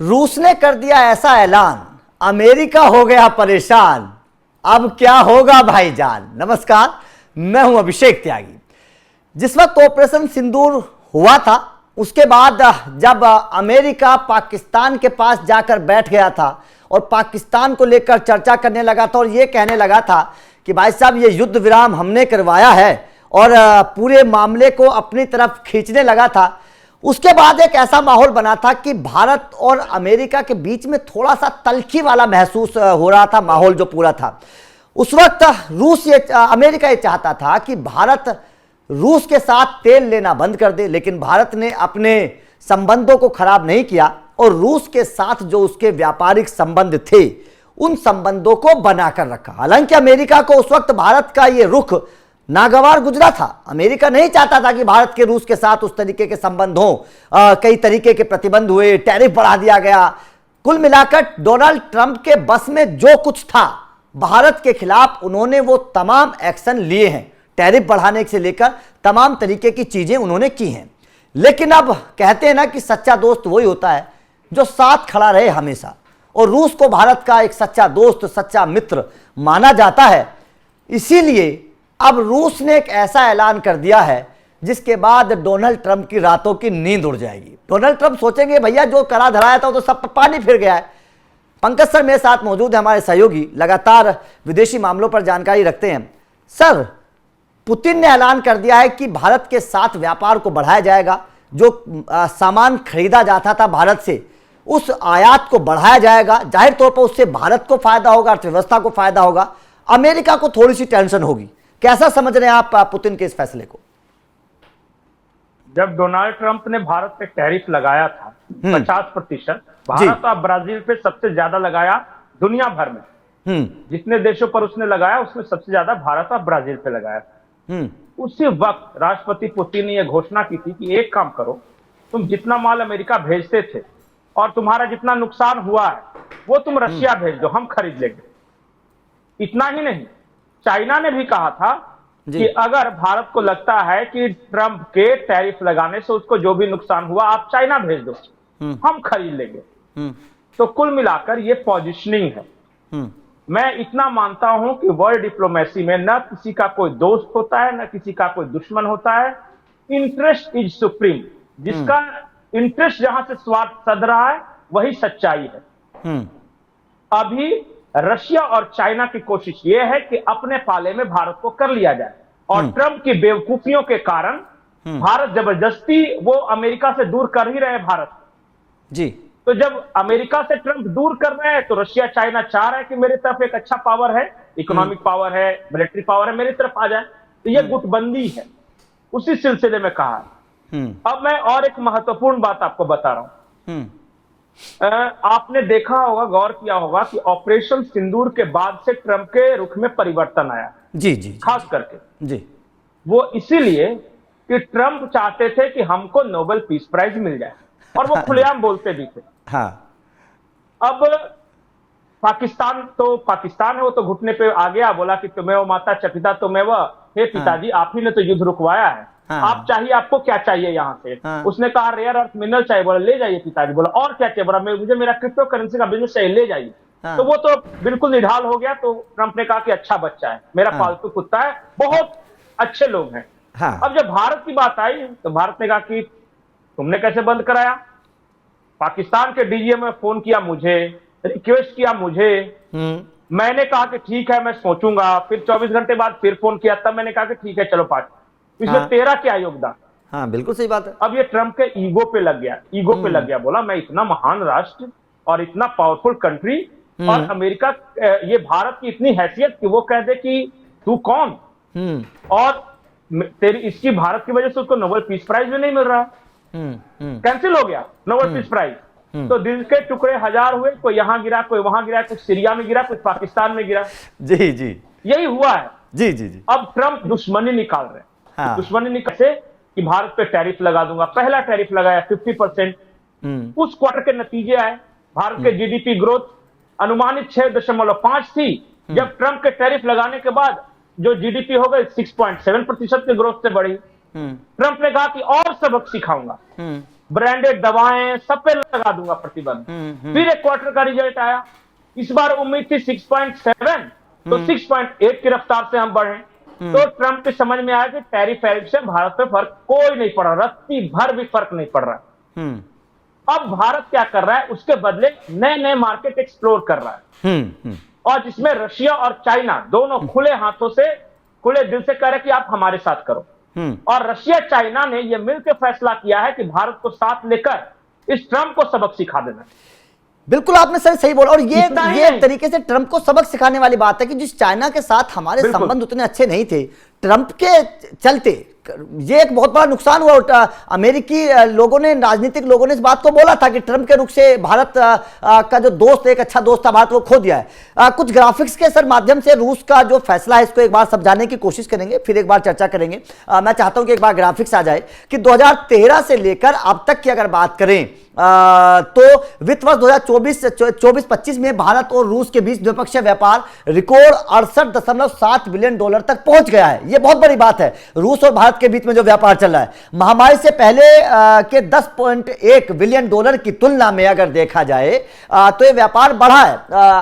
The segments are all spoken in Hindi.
रूस ने कर दिया ऐसा ऐलान, अमेरिका हो गया परेशान, अब क्या होगा भाईजान। नमस्कार, मैं हूं अभिषेक त्यागी। जिस वक्त ऑपरेशन सिंदूर हुआ था उसके बाद जब अमेरिका पाकिस्तान के पास जाकर बैठ गया था और पाकिस्तान को लेकर चर्चा करने लगा था और यह कहने लगा था कि भाई साहब ये युद्ध विराम हमने करवाया है और पूरे मामले को अपनी तरफ खींचने लगा था, उसके बाद एक ऐसा माहौल बना था कि भारत और अमेरिका के बीच में थोड़ा सा तल्खी वाला महसूस हो रहा था। माहौल जो पूरा था उस वक्त अमेरिका ये चाहता था कि भारत रूस के साथ तेल लेना बंद कर दे, लेकिन भारत ने अपने संबंधों को खराब नहीं किया और रूस के साथ जो उसके व्यापारिक संबंध थे उन संबंधों को बनाकर रखा। हालांकि अमेरिका को उस वक्त भारत का ये रुख नागवार गुजरा था। अमेरिका नहीं चाहता था कि भारत के रूस के साथ उस तरीके के संबंध हों। कई तरीके के प्रतिबंध हुए, टैरिफ बढ़ा दिया गया। कुल मिलाकर डोनाल्ड ट्रंप के बस में जो कुछ था भारत के खिलाफ उन्होंने वो तमाम एक्शन लिए हैं। टैरिफ बढ़ाने से लेकर तमाम तरीके की चीजें उन्होंने की हैं। लेकिन अब कहते हैं ना कि सच्चा दोस्त वही होता है जो साथ खड़ा रहे हमेशा, और रूस को भारत का एक सच्चा दोस्त, सच्चा मित्र माना जाता है। इसीलिए अब रूस ने एक ऐसा ऐलान कर दिया है जिसके बाद डोनाल्ड ट्रंप की रातों की नींद उड़ जाएगी। डोनाल्ड ट्रंप सोचेंगे भैया जो करा धराया था वो तो सब पानी फिर गया है। पंकज सर मेरे साथ मौजूद है, हमारे सहयोगी, लगातार विदेशी मामलों पर जानकारी रखते हैं। सर, पुतिन ने ऐलान कर दिया है कि भारत के साथ व्यापार को बढ़ाया जाएगा। जो सामान खरीदा जाता था भारत से उस आयात को बढ़ाया जाएगा। जाहिर तौर पर उससे भारत को फायदा होगा, अर्थव्यवस्था को फायदा होगा। अमेरिका को थोड़ी सी टेंशन होगी। कैसा समझ रहे हैं आप पुतिन के इस फैसले को? जब डोनाल्ड ट्रंप ने भारत पे टैरिफ लगाया था 50%, भारत और ब्राजील पे सबसे ज्यादा लगाया दुनिया भर में। जितने देशों पर उसने लगाया उसमें सबसे ज्यादा भारत और ब्राजील पे लगाया। उसी वक्त राष्ट्रपति पुतिन ने यह घोषणा की थी कि एक काम करो, तुम जितना माल अमेरिका भेजते थे और तुम्हारा जितना नुकसान हुआ है वो तुम रशिया भेज दो, हम खरीद लेंगे। इतना ही नहीं, चाइना ने भी कहा था कि अगर भारत को लगता है कि ट्रंप के टैरिफ लगाने से उसको जो भी नुकसान हुआ आप चाइना भेज दो, हम खरीद लेंगे। तो कुल मिलाकर ये पोजिशनिंग है। मैं इतना मानता हूं कि वर्ल्ड डिप्लोमेसी में न किसी का कोई दोस्त होता है न किसी का कोई दुश्मन होता है। Interest is supreme. जिसका इंटरेस्ट जहां से स्वार्थ सध रहा है वही सच्चाई है। अभी रशिया और चाइना की कोशिश यह है कि अपने पाले में भारत को कर लिया जाए, और ट्रंप की बेवकूफियों के कारण भारत जबरदस्ती वो अमेरिका से दूर कर ही रहे भारत जी। तो जब अमेरिका से ट्रंप दूर कर रहे हैं तो रशिया चाइना चाह रहा है कि मेरी तरफ एक अच्छा पावर है, इकोनॉमिक पावर है, मिलिट्री पावर है, मेरी तरफ आ जाए। तो ये गुटबंदी है। उसी सिलसिले में कहा है। अब मैं और एक महत्वपूर्ण बात आपको बता रहा हूं। आपने देखा होगा, गौर किया होगा कि ऑपरेशन सिंदूर के बाद से ट्रंप के रुख में परिवर्तन आया। जी, खास करके जी वो इसीलिए कि ट्रंप चाहते थे कि हमको नोबेल पीस प्राइज मिल जाए, और वो खुलेआम बोलते भी थे। अब पाकिस्तान तो पाकिस्तान है, वो तो घुटने पे आ गया, बोला कि तुम्हें वो माता चपिता तुम्हें वह, हे पिताजी आप ही ने तो युद्ध रुकवाया है। आप चाहिए, आपको क्या चाहिए यहाँ से? उसने कहा रेयर अर्थ मिनरल चाहिए। बोला ले जाइए पिताजी। बोला और क्या चाहिए? बोला मुझे मेरा क्रिप्टो करेंसी का बिजनेस चाहिए, ले जाइए। तो वो तो बिल्कुल निढाल हो गया। तो ट्रंप ने कहा कि अच्छा बच्चा है, मेरा पालतू कुत्ता है, बहुत अच्छे लोग हैं। अब जब भारत की बात आई तो भारत ने कहा कि तुमने कैसे बंद कराया? पाकिस्तान के डीजीएम ने फोन किया मुझे, रिक्वेस्ट किया मुझे, मैंने कहा कि ठीक है मैं सोचूंगा। फिर 24 घंटे बाद फिर फोन किया, तब मैंने कहा कि ठीक है चलो पार्टी। इसमें तेरा क्या योगदान? हाँ बिल्कुल सही बात है। अब ये ट्रंप के ईगो पे लग गया। बोला मैं इतना महान राष्ट्र और इतना पावरफुल कंट्री, और अमेरिका, ये भारत की इतनी हैसियत कि वो कह दे कि तू कौन, और तेरी इसकी भारत की वजह से उसको नोबेल पीस प्राइज भी नहीं मिल रहा। कैंसिल हो गया नोबेल पीस प्राइज। तो दिल के टुकड़े हजार हुए, कोई यहां गिरा, कोई वहां गिरा, कुछ सीरिया में गिरा, कुछ पाकिस्तान में गिरा। जी यही हुआ है। जी। अब ट्रंप दुश्मनी निकाल रहे हैं। दुश्मनी कैसे? कि भारत पे टैरिफ लगा दूंगा। पहला टैरिफ लगाया 50%। उस क्वार्टर के नतीजे आए, भारत के जीडीपी ग्रोथ अनुमानित 6.5 थी। जब ट्रंप के टैरिफ लगाने के बाद जो जीडीपी हो गई 6.7% के ग्रोथ से बढ़ी। ट्रंप ने कहा कि और सबक सिखाऊंगा। ब्रांडेड दवाएं सब पे लगा दूंगा प्रतिबंध। फिर एक क्वार्टर का रिजल्ट आया, इस बार उम्मीद थी 6.7, तो 6.8 की रफ्तार से हम बढ़े। तो ट्रंप के समझ में आया कि टैरिफ से भारत पे फर्क कोई नहीं पड़ रहा, रत्ती भर भी फर्क नहीं पड़ रहा। अब भारत क्या कर रहा है, उसके बदले नए नए मार्केट एक्सप्लोर कर रहा है, और जिसमें रशिया और चाइना दोनों खुले हाथों से, खुले दिल से कह रहे हैं कि आप हमारे साथ करो। और रशिया चाइना ने यह मिलकर फैसला किया है कि भारत को साथ लेकर इस ट्रंप को सबक सिखा देना। बिल्कुल आपने सर सही बोला, और ये एक तरीके से ट्रंप को सबक सिखाने वाली बात है कि जिस चाइना के साथ हमारे संबंध उतने अच्छे नहीं थे, ट्रंप के चलते ये एक बहुत बड़ा नुकसान हुआ। अमेरिकी लोगों ने, राजनीतिक लोगों ने इस बात को बोला था कि ट्रंप के रुख से भारत का जो दोस्त, एक अच्छा दोस्त था भारत, वो खो दिया है। कुछ ग्राफिक्स के सर माध्यम से रूस का जो फैसला है इसको एक बार समझाने की कोशिश करेंगे, फिर एक बार चर्चा करेंगे। मैं चाहता हूं कि एक बार ग्राफिक्स आ जाए कि 2013 से लेकर अब तक की अगर बात करें तो वित्त वर्ष 2024-25 में भारत और रूस के बीच द्विपक्षीय व्यापार रिकॉर्ड 68.7 बिलियन डॉलर तक पहुंच गया है। यह बहुत बड़ी बात है, रूस और भारत के बीच में जो व्यापार चल रहा है। महामारी से पहले के 10.1 बिलियन डॉलर की तुलना में अगर देखा जाए तो यह व्यापार बढ़ा है।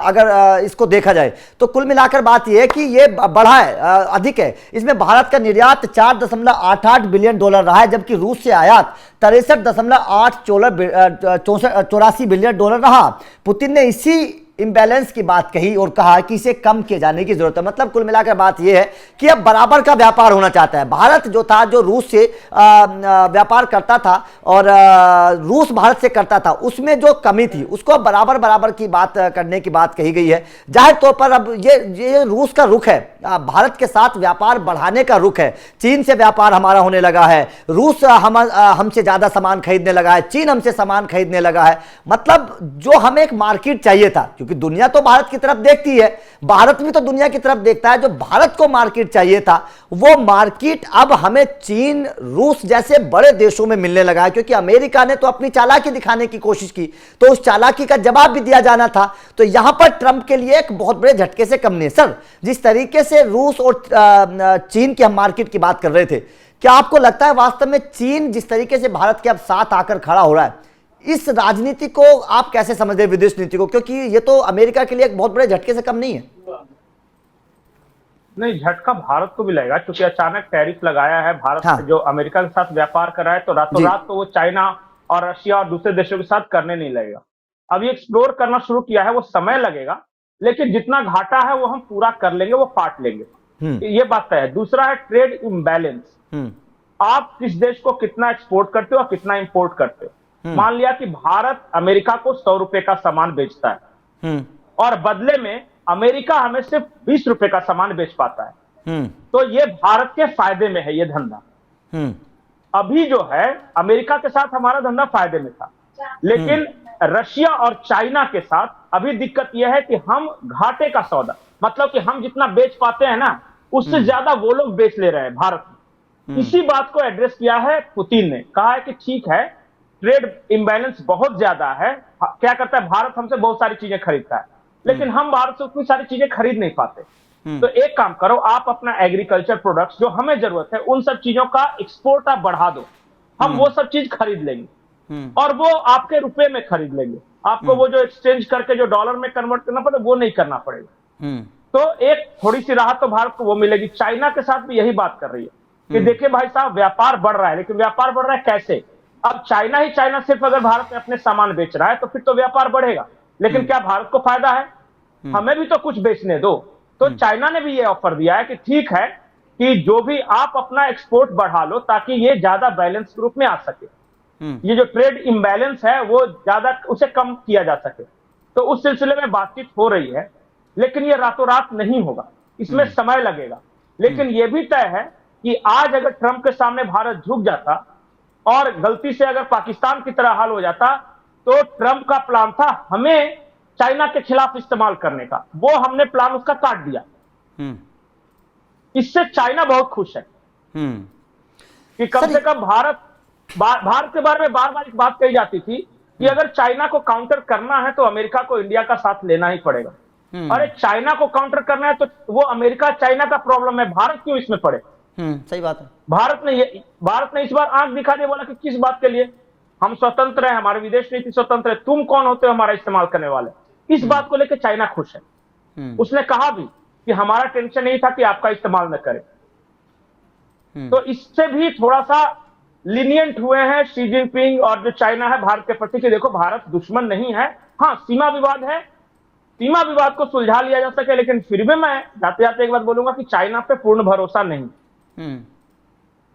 अगर इसको देखा जाए तो कुल मिलाकर बात यह है कि यह बढ़ा है, अधिक है। इसमें भारत का निर्यात 4.88 बिलियन डॉलर रहा है, जबकि रूस से आयात 63.84 बिलियन डॉलर रहा। पुतिन ने इसी इम्बैलेंस की बात कही और कहा कि इसे कम किए जाने की जरूरत है। मतलब कुल मिलाकर बात यह है कि अब बराबर का व्यापार होना चाहता है। भारत जो था, जो रूस से व्यापार करता था और रूस भारत से करता था, उसमें जो कमी थी उसको बराबर बराबर की बात करने की बात कही गई है। जाहिर तौर पर अब ये रूस का रुख है, भारत के साथ व्यापार बढ़ाने का रुख है। चीन से व्यापार हमारा होने लगा है, रूस हमसे ज्यादा सामान खरीदने लगा है, चीन हमसे सामान खरीदने लगा है। मतलब जो हमें एक मार्केट चाहिए था, क्योंकि दुनिया तो भारत की तरफ देखती है, भारत भी तो दुनिया की तरफ देखता है, जो भारत को मार्केट चाहिए था वो मार्केट अब हमें चीन, रूस जैसे बड़े देशों में मिलने लगा है। क्योंकि अमेरिका ने तो अपनी चालाकी दिखाने की कोशिश की, तो उस चालाकी का जवाब भी दिया जाना था। तो यहां पर ट्रंप के लिए एक बहुत बड़े झटके से कम नहीं। सर, जिस तरीके से रूस और चीन की हम मार्केट की बात कर रहे थे, क्या आपको लगता है वास्तव में चीन जिस तरीके से भारत के अब साथ आकर खड़ा हो रहा है, इस राजनीति को आप कैसे समझते हैं, विदेश नीति को? क्योंकि ये तो अमेरिका के लिए एक बहुत बड़े झटके से कम नहीं है। नहीं, झटका भारत को भी लगेगा, क्योंकि अचानक टैरिफ लगाया है भारत। हाँ। जो अमेरिका के साथ व्यापार कर रहा है, तो रातों रात तो वो चाइना और रशिया और दूसरे देशों के साथ करने नहीं लगेगा। अब ये एक्सप्लोर करना शुरू किया है, वो समय लगेगा, लेकिन जितना घाटा है वो हम पूरा कर लेंगे, वो पाट लेंगे, ये बात तय है। दूसरा है ट्रेड इम्बैलेंस। आप किस देश को कितना एक्सपोर्ट करते हो और कितना इंपोर्ट करते हो। मान लिया कि भारत अमेरिका को 100 रुपए का सामान बेचता है और बदले में अमेरिका हमें सिर्फ 20 रुपए का सामान बेच पाता है, तो ये भारत के फायदे में है ये धंधा। अभी जो है अमेरिका के साथ हमारा धंधा फायदे में था, लेकिन रशिया और चाइना के साथ अभी दिक्कत यह है कि हम घाटे का सौदा, मतलब कि हम जितना बेच पाते हैं ना, उससे ज्यादा वो लोग बेच ले रहे हैं भारत में। इसी बात को एड्रेस किया है पुतिन ने, कहा है कि ठीक है, ट्रेड इम्बैलेंस बहुत ज्यादा है। क्या करता है भारत, हमसे बहुत सारी चीजें खरीदता है, लेकिन हम भारत से उतनी सारी चीजें खरीद नहीं पाते। तो एक काम करो, आप अपना एग्रीकल्चर प्रोडक्ट्स जो हमें जरूरत है उन सब चीजों का एक्सपोर्ट आप बढ़ा दो, हम वो सब चीज खरीद लेंगे और वो आपके रुपए में खरीद लेंगे। आपको वो जो एक्सचेंज करके जो डॉलर में कन्वर्ट करना पड़ेगा वो नहीं करना पड़ेगा। तो एक थोड़ी सी राहत तो भारत को वो मिलेगी। चाइना के साथ भी यही बात कर रही है कि देखिए भाई साहब, व्यापार बढ़ रहा है, लेकिन व्यापार बढ़ रहा है कैसे? अब चाइना ही चाइना सिर्फ अगर भारत में अपने सामान बेच रहा है तो फिर तो व्यापार बढ़ेगा, लेकिन क्या भारत को फायदा है? हमें भी तो कुछ बेचने दो। तो चाइना ने भी ये ऑफर दिया है कि ठीक है कि जो भी आप अपना एक्सपोर्ट बढ़ा लो ताकि ये ज्यादा बैलेंस ग्रुप में आ सके, ये जो ट्रेड इम्बैलेंस है वो ज्यादा, उसे कम किया जा सके। तो उस सिलसिले में बातचीत हो रही है, लेकिन ये रातों रात नहीं होगा, इसमें समय लगेगा। लेकिन ये भी तय है कि आज अगर ट्रंप के सामने भारत झुक जाता और गलती से अगर पाकिस्तान की तरह हाल हो जाता, तो ट्रंप का प्लान था हमें चाइना के खिलाफ इस्तेमाल करने का, वो हमने प्लान उसका काट दिया। इससे चाइना बहुत खुश है कि कम से कम भारत के बारे में बार बार एक बात कही जाती थी कि अगर चाइना को काउंटर करना है तो अमेरिका को इंडिया का साथ लेना ही पड़ेगा। अरे चाइना को काउंटर करना है तो वो अमेरिका चाइना का प्रॉब्लम है, भारत क्यों इसमें पड़े? सही बात है। भारत ने इस बार आंख दिखा दिया, बोला कि किस बात के लिए, हम स्वतंत्र हैं, हमारी विदेश नीति स्वतंत्र है, तुम कौन होते हो हमारा इस्तेमाल करने वाले। इस बात को लेकर चाइना खुश है। उसने कहा भी कि हमारा टेंशन नहीं था कि आपका इस्तेमाल न करें। तो इससे भी थोड़ा सा लीनियंट हुए हैं शी जिनपिंग और जो चाइना है भारत के प्रति कि देखो भारत दुश्मन नहीं है, हाँ सीमा विवाद है, सीमा विवाद को सुलझा लिया जा सके। लेकिन फिर भी मैं जाते जाते एक बात बोलूंगा कि चाइना पे पूर्ण भरोसा नहीं।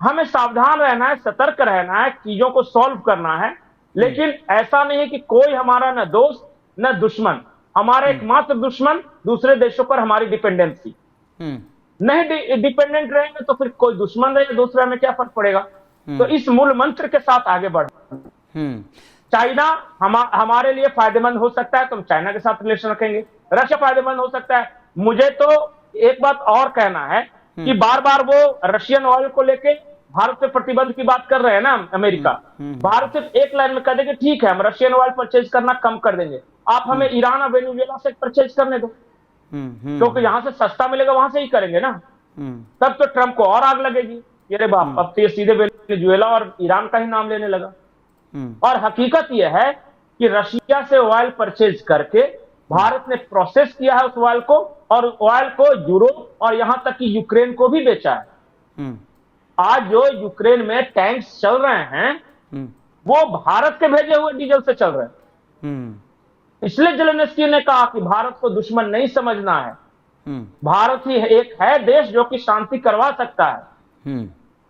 हमें सावधान रहना है, सतर्क रहना है, चीजों को सॉल्व करना है। लेकिन ऐसा नहीं है कि कोई हमारा न दोस्त न दुश्मन, हमारा एकमात्र दुश्मन दूसरे देशों पर हमारी डिपेंडेंसी। नहीं डिपेंडेंट रहेंगे तो फिर कोई दुश्मन रहे दूसरा में क्या फर्क पड़ेगा। तो इस मूल मंत्र के साथ आगे बढ़। चाइना हमारे लिए फायदेमंद हो सकता है तो हम चाइना के साथ रिलेशन रखेंगे, रशिया फायदेमंद हो सकता है। मुझे तो एक बात और कहना है कि बार बार वो रशियन ऑयल को लेके भारत पे प्रतिबंध की बात कर रहे हैं ना अमेरिका। भारत सिर्फ एक लाइन में कह देंगे ठीक है हम रशियन ऑयल परचेज करना कम कर देंगे, आप हमें ईरान और वेनेजुएला से परचेज करने दो, क्योंकि यहां से सस्ता मिलेगा वहां से ही करेंगे ना। तब तो ट्रंप को और आग लगेगी, अरे बाप अब तो ये सीधे वेनेजुएला और ईरान का ही नाम लेने लगा। और हकीकत यह है कि रशिया से ऑयल परचेज करके भारत ने प्रोसेस किया है उस ऑयल को, और ऑयल को यूरोप और यहां तक कि यूक्रेन को भी बेचा है। आज जो यूक्रेन में टैंक्स चल रहे हैं वो भारत के भेजे हुए डीजल से चल रहे हैं। इसलिए जेलेंस्की ने कहा कि भारत को दुश्मन नहीं समझना है, भारत ही एक है देश जो कि शांति करवा सकता है।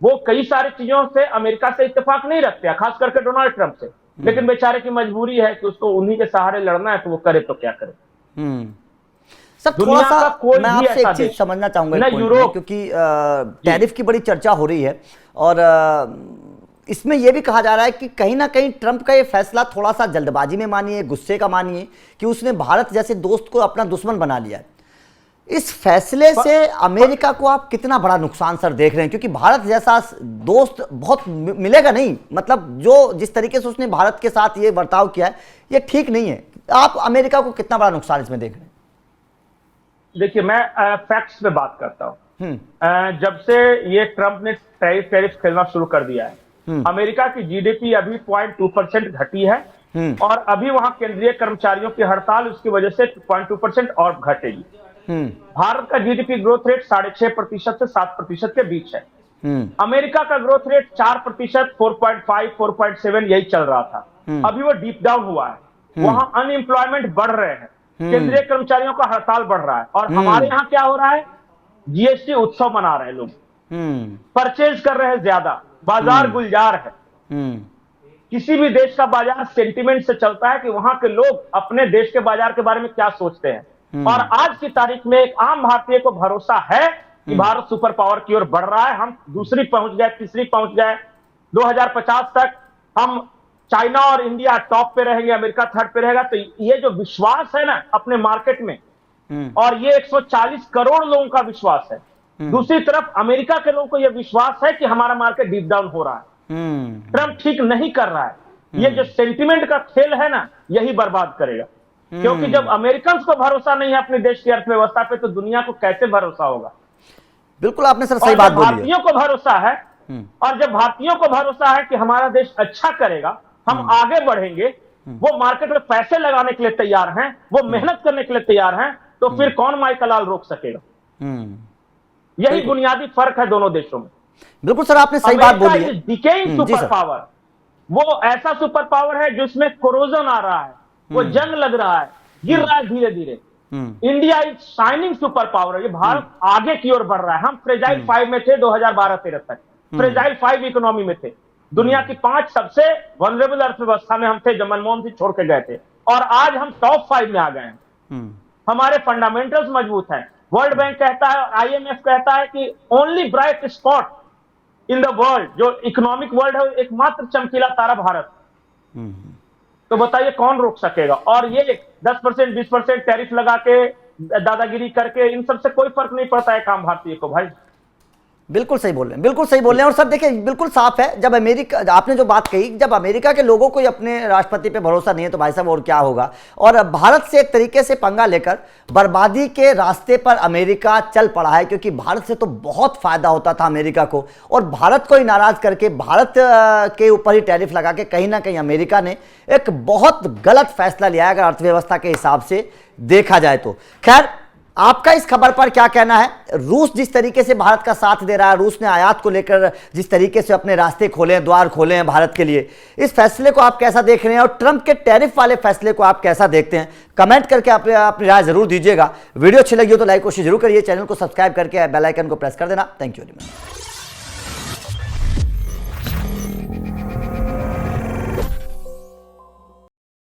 वो कई सारी चीजों से अमेरिका से इत्तेफाक नहीं रखते, खास करके डोनाल्ड ट्रंप से, लेकिन बेचारे की मजबूरी है कि उसको उन्हीं के सहारे लड़ना है, तो वो करे तो क्या करे। सर थोड़ा सा मैं आपसे एक चीज देश समझना चाहूंगा न यूरोप, क्योंकि टैरिफ की बड़ी चर्चा हो रही है और इसमें यह भी कहा जा रहा है कि कहीं ना कहीं ट्रंप का ये फैसला थोड़ा सा जल्दबाजी में मानिए, गुस्से का मानिए कि उसने भारत जैसे दोस्त को अपना दुश्मन बना लिया है। इस फैसले से अमेरिका को आप कितना बड़ा नुकसान सर देख रहे हैं, क्योंकि भारत जैसा दोस्त बहुत मिलेगा नहीं, मतलब जो जिस तरीके से उसने भारत के साथ ये बर्ताव किया है ये ठीक नहीं है। आप अमेरिका को कितना बड़ा नुकसान इसमें देख रहे हैं? देखिए मैं फैक्ट्स पे बात करता हूं। जब से ये ट्रंप ने टैरिफ खेलना शुरू कर दिया है, अमेरिका की जीडीपी अभी 0.2% घटी है और अभी वहां केंद्रीय कर्मचारियों की हड़ताल उसकी वजह से 0.2% और घटेगी। भारत का जीडीपी ग्रोथ रेट 6.5% से 7% के बीच है। अमेरिका का ग्रोथ रेट 4%, 4.5, 4.7 यही चल रहा था। अभी वो डीप डाउन हुआ है, वहां अनएम्प्लॉयमेंट बढ़ रहे हैं, केंद्रीय कर्मचारियों का हड़ताल बढ़ रहा है। और हमारे यहाँ क्या हो रहा है, जीएसटी उत्सव मना रहे हैं लोग, परचेज कर रहे हैं ज्यादा, बाजार गुलजार है। किसी भी देश का बाजार सेंटिमेंट से चलता है कि वहां के लोग अपने देश के बाजार के बारे में क्या सोचते हैं। और आज की तारीख में एक आम भारतीय को भरोसा है कि भारत सुपर पावर की ओर बढ़ रहा है, हम दूसरी पहुंच गए, तीसरी पहुंच गए, 2050 तक हम चाइना और इंडिया टॉप पे रहेंगे, अमेरिका थर्ड पे रहेगा। तो ये जो विश्वास है ना अपने मार्केट में, और ये 140 करोड़ लोगों का विश्वास है। दूसरी तरफ अमेरिका के लोगों को यह विश्वास है कि हमारा मार्केट डीप डाउन हो रहा है, ट्रंप ठीक नहीं कर रहा है। ये जो सेंटिमेंट का खेल है ना यही बर्बाद करेगा, क्योंकि जब अमेरिकन को भरोसा नहीं है अपने देश की अर्थव्यवस्था पे तो दुनिया को कैसे भरोसा होगा। बिल्कुल आपने सर सही बात बोली है। भारतीयों को भरोसा है, और जब भारतीयों को भरोसा है कि हमारा देश अच्छा करेगा, हम आगे बढ़ेंगे, वो मार्केट में पैसे लगाने के लिए तैयार हैं, वो मेहनत करने के लिए तैयार हैं, तो फिर कौन माइकलाल रोक सकेगा। यही बुनियादी फर्क है दोनों देशों में। बिल्कुल सर आपने सही बात बोली है। डिकेइंग सुपर पावर, वो ऐसा सुपर पावर है जिसमें कोरोजन आ रहा है, वो जंग लग रहा है, गिर रहा है धीरे धीरे। India is shining super power, ये भारत आगे की ओर बढ़ रहा है। हम फ्रेजाइल 5 में थे 2012-13 तक, फ्रेजाइल 5 इकोनॉमी में थे, दुनिया की 5 सबसे वनरेबल अर्थव्यवस्था में हम थे जब मनमोहन सिंह छोड़ के गए थे, और आज हम टॉप 5 में आ गए हैं। हमारे फंडामेंटल्स मजबूत हैं। वर्ल्ड बैंक कहता है, आईएमएफ कहता है कि only bright spot in the world, जो इकोनॉमिक वर्ल्ड है, एकमात्र चमकीला तारा भारत। तो बताइए कौन रोक सकेगा। और ये 10%, 20% टैरिफ लगा के दादागिरी करके इन सबसे कोई फर्क नहीं पड़ता है काम भारतीय को भाई। बिल्कुल सही बोल रहे हैं, बिल्कुल सही बोल रहे हैं। और सर देखिए बिल्कुल साफ है, जब अमेरिका, आपने जो बात कही, जब अमेरिका के लोगों को अपने राष्ट्रपति पे भरोसा नहीं है तो भाई साहब और क्या होगा। और भारत से एक तरीके से पंगा लेकर बर्बादी के रास्ते पर अमेरिका चल पड़ा है, क्योंकि भारत से तो बहुत फायदा होता था अमेरिका को, और भारत को ही नाराज करके, भारत के ऊपर ही टैरिफ लगा के कहीं ना कहीं अमेरिका ने एक बहुत गलत फैसला लिया है, अगर अर्थव्यवस्था के हिसाब से देखा जाए तो। खैर, आपका इस खबर पर क्या कहना है? रूस जिस तरीके से भारत का साथ दे रहा है, रूस ने आयात को लेकर जिस तरीके से अपने रास्ते खोले हैं, द्वार खोले हैं भारत के लिए, इस फैसले को आप कैसा देख रहे हैं? और ट्रंप के टैरिफ वाले फैसले को आप कैसा देखते हैं? कमेंट करके अपनी राय जरूर दीजिएगा। वीडियो अच्छी लगी हो तो लाइक कोशिश जरूर करिए, चैनल को सब्सक्राइब करके बेल आइकन को प्रेस कर देना। Thank you very much.